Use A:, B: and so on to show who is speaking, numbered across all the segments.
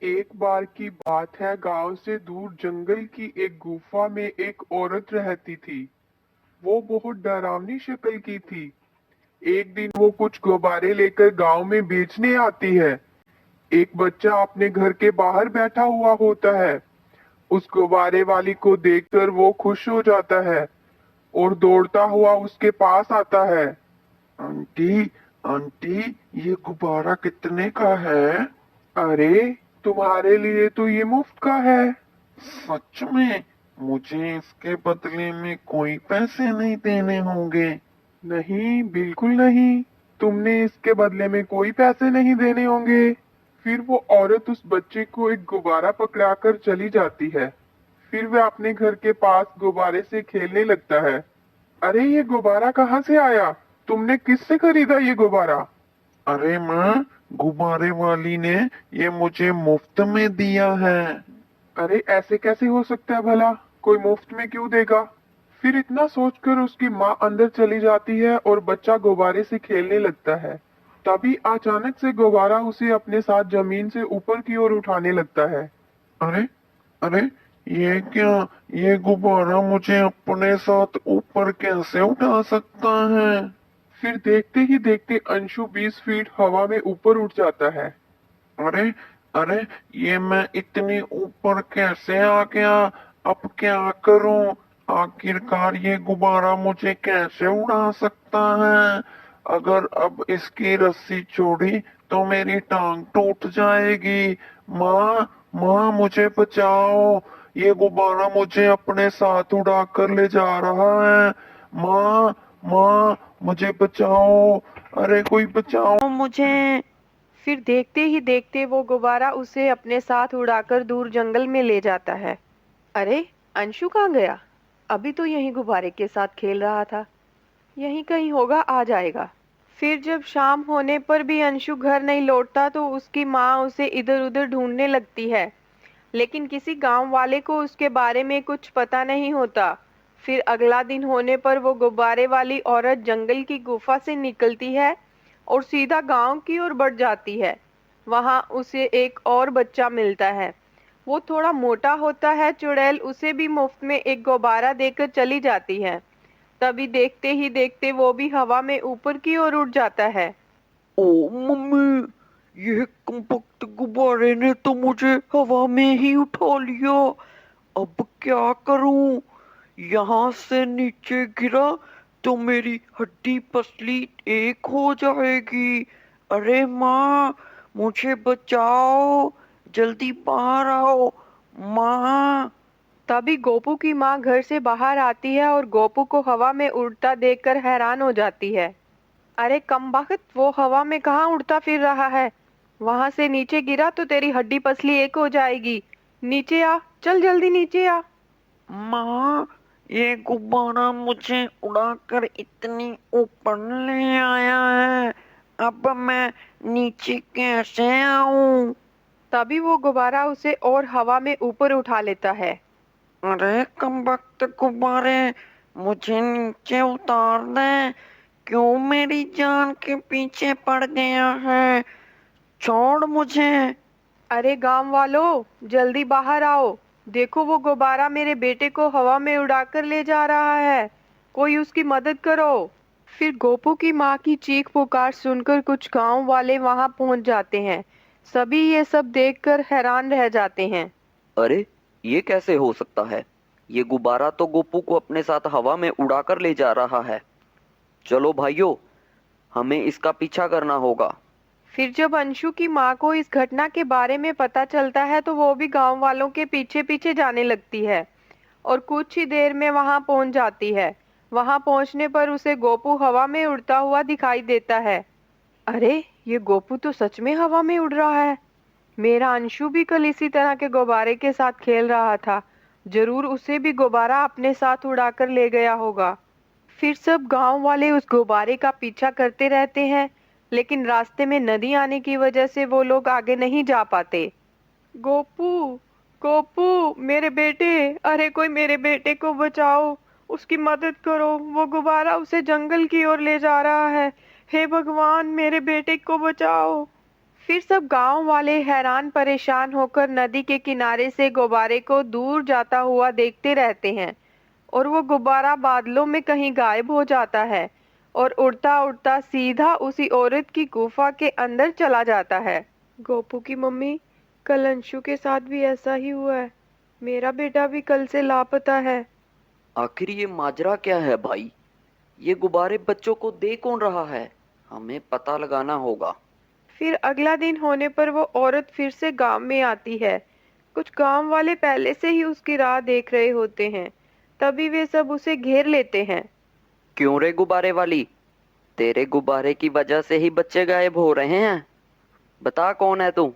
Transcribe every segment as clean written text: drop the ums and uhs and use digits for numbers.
A: एक बार की बात है, गांव से दूर जंगल की एक गुफा में एक औरत रहती थी। वो बहुत डरावनी शक्ल की थी। एक दिन वो कुछ गुब्बारे लेकर गांव में बेचने आती है। एक बच्चा अपने घर के बाहर बैठा हुआ होता है। उस गुब्बारे वाली को देखकर वो खुश हो जाता है और दौड़ता हुआ उसके पास आता है। आंटी, आंटी, ये गुब्बारा कितने का है? अरे, तुम्हारे लिए तो ये मुफ्त का है। सच में? मुझे इसके बदले में कोई पैसे नहीं देने होंगे? नहीं, बिल्कुल नहीं। तुमने इसके बदले में कोई पैसे नहीं देने होंगे। फिर वो औरत उस बच्चे को एक गुब्बारा पकड़ाकर चली जाती है। फिर वह अपने घर के पास गुब्बारे से खेलने लगता है। अरे, ये गुब्बारा कहाँ से आया? तुमने किससे खरीदा ये गुब्बारा? अरे माँ, गुब्बारे वाली ने ये मुझे मुफ्त में दिया है। अरे, ऐसे कैसे हो सकता है भला? कोई मुफ्त में क्यों देगा? फिर इतना सोचकर उसकी माँ अंदर चली जाती है और बच्चा गुब्बारे से खेलने लगता है। तभी अचानक से गुब्बारा उसे अपने साथ जमीन से ऊपर की ओर उठाने लगता है। अरे, अरे, ये क्या? ये गुब्बारा मुझे अपने साथ ऊपर कैसे उठा सकता है? फिर देखते ही देखते अंशु 20 फीट हवा में ऊपर उठ जाता है। अरे, अरे, ये मैं इतनी ऊपर कैसे आ गया? अब क्या करूं? आखिरकार ये गुब्बारा मुझे कैसे उड़ा सकता है? अगर अब इसकी रस्सी छोड़ी तो मेरी टांग टूट जाएगी। माँ, माँ, मुझे बचाओ। ये गुब्बारा मुझे अपने साथ उड़ा कर ले जा रहा है। माँ, माँ, मुझे बचाओ। अरे, कोई बचाओ मुझे।
B: फिर देखते ही देखते वो गुब्बारा उसे अपने साथ उड़ाकर दूर जंगल में ले जाता है। अरे, अंशु कहाँ गया? अभी तो यहीं गुब्बारे के साथ खेल रहा था। यहीं कहीं होगा, आ जाएगा। फिर जब शाम होने पर भी अंशु घर नहीं लौटता तो उसकी माँ उसे इधर उधर ढूंढने लगती है, लेकिन किसी गांव वाले को उसके बारे में कुछ पता नहीं होता। फिर अगला दिन होने पर वो गुब्बारे वाली औरत जंगल की गुफा से निकलती है और सीधा गांव की ओर बढ़ जाती है। वहां उसे एक और बच्चा मिलता है। वो थोड़ा मोटा होता है। चुड़ैल उसे भी मुफ्त में एक गुब्बारा देकर चली जाती है। तभी देखते ही देखते वो भी हवा में ऊपर की ओर उड़ जाता है।
C: ओ मम्मी, ये कम्पक्त गुब्बारे ने तो मुझे हवा में ही उठा लिया। अब क्या करूं? यहाँ से नीचे गिरा तो मेरी हड्डी पसली एक हो जाएगी। अरे माँ, मुझे बचाओ, जल्दी बाहर आओ माँ।
B: तभी गोपू की माँ घर से बाहर आती है और गोपू को हवा में उड़ता देखकर हैरान हो जाती है। अरे कमबख्त, वो हवा में कहाँ उड़ता फिर रहा है? वहां से नीचे गिरा तो तेरी हड्डी पसली एक हो जाएगी। नीचे आ, चल जल्दी नीचे आ।
C: माँ, ये गुब्बारा मुझे उड़ाकर इतनी ऊपर ले आया है। अब मैं नीचे कैसे आऊं?
B: तभी वो गुब्बारा उसे और हवा में ऊपर उठा लेता है।
C: अरे कमबख्त गुब्बारे, मुझे नीचे उतार दे। क्यों मेरी जान के पीछे पड़ गया है? छोड़ मुझे।
B: अरे गांव वालों, जल्दी बाहर आओ। देखो, वो गुब्बारा मेरे बेटे को हवा में उड़ाकर ले जा रहा है। कोई उसकी मदद करो। फिर गोपू की माँ की चीख पुकार सुनकर कुछ गांव वाले वहां पहुंच जाते हैं। सभी ये सब देखकर हैरान रह जाते हैं।
D: अरे, ये कैसे हो सकता है? ये गुब्बारा तो गोपू को अपने साथ हवा में उड़ाकर ले जा रहा है। चलो भाइयों, हमें इसका पीछा करना होगा।
B: फिर जब अंशु की माँ को इस घटना के बारे में पता चलता है तो वो भी गांव वालों के पीछे पीछे जाने लगती है और कुछ ही देर में वहां पहुंच जाती है। वहां पहुंचने पर उसे गोपू हवा में उड़ता हुआ दिखाई देता है। अरे, ये गोपू तो सच में हवा में उड़ रहा है। मेरा अंशु भी कल इसी तरह के गुब्बारे के साथ खेल रहा था। जरूर उसे भी गुब्बारा अपने साथ उड़ाकर ले गया होगा। फिर सब गांव वाले उस गुब्बारे का पीछा करते रहते हैं, लेकिन रास्ते में नदी आने की वजह से वो लोग आगे नहीं जा पाते। गोपू, गोपू, मेरे बेटे, अरे कोई मेरे बेटे को बचाओ, उसकी मदद करो। वो गुब्बारा उसे जंगल की ओर ले जा रहा है। हे भगवान, मेरे बेटे को बचाओ। फिर सब गांव वाले हैरान परेशान होकर नदी के किनारे से गुब्बारे को दूर जाता हुआ देखते रहते हैं और वो गुब्बारा बादलों में कहीं गायब हो जाता है और उड़ता उड़ता सीधा उसी औरत की गुफा के अंदर चला जाता है। गोपू की मम्मी, कल अंशु के साथ भी ऐसा ही हुआ है। मेरा बेटा भी कल से लापता है।
D: आखिर ये माजरा क्या है भाई? ये गुब्बारे बच्चों को दे कौन रहा है? हमें पता लगाना होगा।
B: फिर अगला दिन होने पर वो औरत फिर से गांव में आती है। कुछ गांव वाले पहले से ही उसकी राह देख रहे होते हैं। तभी वे सब उसे घेर लेते हैं।
D: क्यों रे गुब्बारे वाली? तेरे गुब्बारे की वजह से ही बच्चे गायब हो रहे हैं। बता कौन है तू?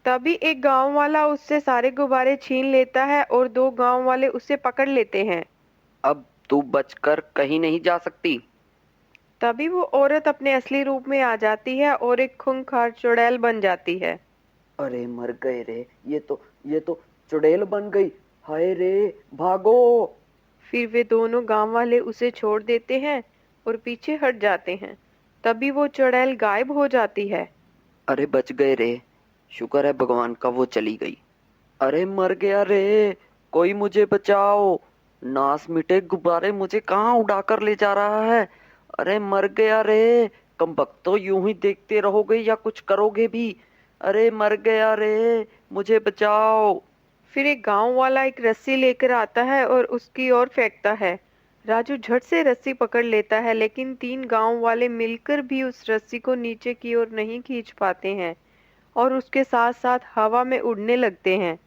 B: तभी एक गांव वाला उससे सारे गुब्बारे छीन लेता है और दो गांव वाले उसे पकड़ लेते हैं।
D: अब तू बचकर कहीं नहीं जा सकती।
B: तभी वो औरत अपने असली रूप में आ जाती है और एक खूंखार चुड़ैल बन जाती है।
D: अरे मर गए रे, ये तो चुड़ैल बन गई। हाय रे, भागो।
B: फिर वे दोनों गांव वाले उसे छोड़ देते हैं और पीछे हट जाते हैं। तभी वो चुड़ैल गायब हो जाती है।
D: अरे बच गए रे, शुक्र है भगवान का वो चली गई। अरे मर गया रे, कोई मुझे बचाओ। नास मिटे गुब्बारे मुझे कहाँ उड़ाकर ले जा रहा है। अरे मर गया रे, कम वक्त तो यूं ही देखते रहोगे या कुछ करोगे भी? अरे मर गया रे, मुझे बचाओ।
B: फिर एक गांव वाला एक रस्सी लेकर आता है और उसकी ओर फेंकता है। राजू झट से रस्सी पकड़ लेता है, लेकिन तीन गांव वाले मिलकर भी उस रस्सी को नीचे की ओर नहीं खींच पाते हैं और उसके साथ साथ हवा में उड़ने लगते हैं।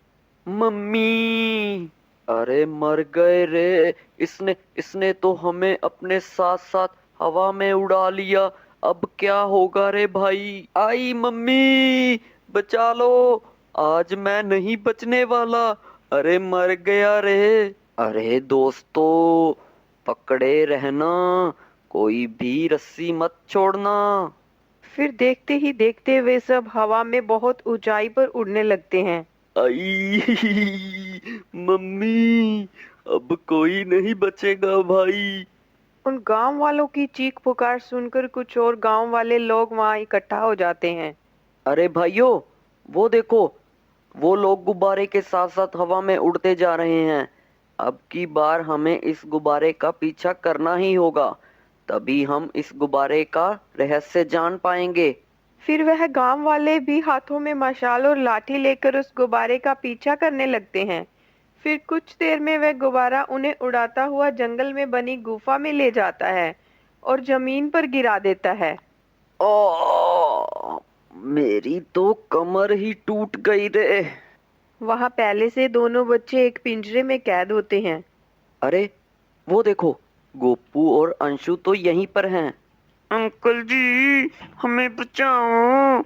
D: मम्मी, अरे मर गए रे। इसने इसने तो हमें अपने साथ साथ हवा में उड़ा लिया। अब क्या होगा रे भाई? आई मम्मी, बचा लो। आज मैं नहीं बचने वाला। अरे मर गया रे। अरे दोस्तों, पकड़े रहना, कोई भी रस्सी मत छोड़ना।
B: फिर देखते ही देखते वे सब हवा में बहुत ऊंचाई पर उड़ने लगते हैं।
D: आई मम्मी, अब कोई नहीं बचेगा भाई।
B: उन गांव वालों की चीख पुकार सुनकर कुछ और गांव वाले लोग वहां इकट्ठा हो जाते हैं।
D: अरे भाइयों, वो देखो, वो लोग गुब्बारे के साथ साथ हवा में उड़ते जा रहे हैं। अब की बार हमें इस गुब्बारे का पीछा करना ही होगा, तभी हम इस गुब्बारे का रहस्य जान पाएंगे।
B: फिर वह गांव वाले भी हाथों में मशाल और लाठी लेकर उस गुब्बारे का पीछा करने लगते हैं। फिर कुछ देर में वह गुब्बारा उन्हें उड़ाता हुआ जंगल में बनी गुफा में ले जाता है और जमीन पर गिरा देता है।
D: ओ, मेरी तो कमर ही टूट गई रे।
B: वहां पहले से दोनों बच्चे एक पिंजरे में कैद होते हैं।
D: अरे वो देखो, गोपू और अंशु तो यहीं पर हैं। अंकल जी, हमें बचाओ।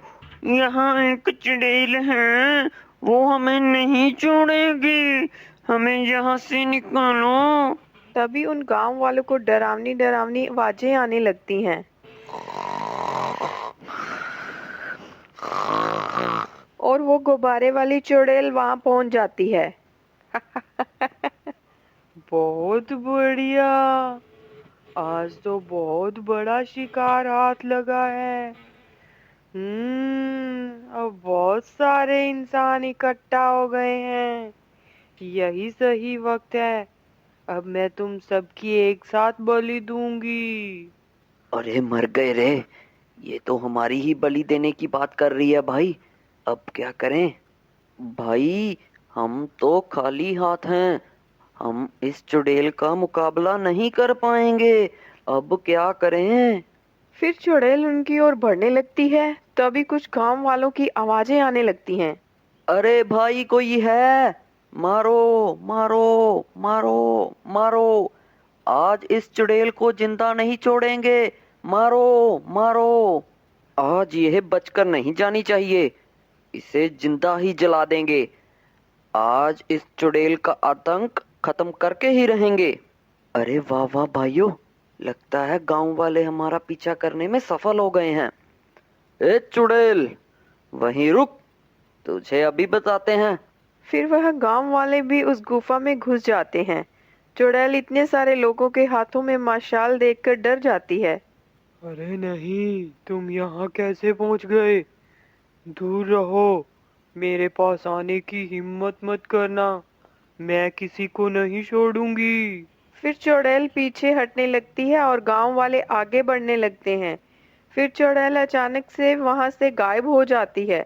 D: यहाँ एक चुड़ैल है, वो हमें नहीं छोड़ेगी। हमें यहाँ से निकालो।
B: तभी उन गांव वालों को डरावनी डरावनी आवाजें आने लगती हैं और वो गुब्बारे वाली चुड़ैल वहां पहुंच जाती है। बहुत बढ़िया, आज तो बहुत बड़ा शिकार हाथ लगा है। अब बहुत सारे इंसान इकट्ठा हो गए हैं। यही सही वक्त है। अब मैं तुम सबकी एक साथ बलि दूंगी।
D: अरे मर गए रे, ये तो हमारी ही बलि देने की बात कर रही है भाई। अब क्या करें? भाई, हम तो खाली हाथ हैं। हम इस चुड़ैल का मुकाबला नहीं कर पाएंगे। अब क्या करें?
B: फिर चुड़ैल उनकी ओर बढ़ने लगती है। तभी कुछ गांव वालों की आवाजें आने लगती हैं।
D: अरे भाई, कोई है? मारो मारो मारो मारो। आज इस चुड़ैल को जिंदा नहीं छोड़ेंगे। मारो मारो। आज यह बचकर नहीं जानी चाहिए। इसे जिंदा ही जला देंगे। आज इस चुड़ैल का आतंक खत्म करके ही रहेंगे। अरे वाह वाह भाइयों, लगता है गांव वाले हमारा पीछा करने में सफल हो गए हैं। ए चुड़ैल, वहीं रुक, तुझे अभी बताते हैं।
B: फिर वह गांव वाले भी उस गुफा में घुस जाते हैं। चुड़ैल इतने सारे लोगों के हाथों में मशाल देखकर डर जाती है। अरे नहीं, तुम यहाँ कैसे पहुंच गए?
C: दूर रहो, मेरे पास आने की हिम्मत मत करना, मैं किसी को नहीं छोड़ूंगी।
B: फिर चुड़ैल पीछे हटने लगती है और गांव वाले आगे बढ़ने लगते हैं। फिर चुड़ैल अचानक से वहां से गायब हो जाती है।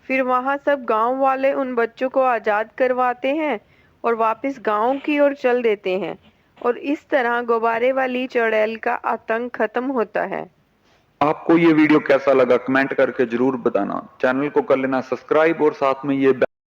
B: फिर वहां सब गांव वाले उन बच्चों को आजाद करवाते हैं और वापस गांव की ओर चल देते हैं। और इस तरह गुब्बारे वाली चुड़ैल का आतंक खत्म होता है।
E: आपको ये वीडियो कैसा लगा कमेंट करके जरूर बताना। चैनल को कर लेना सब्सक्राइब और साथ में ये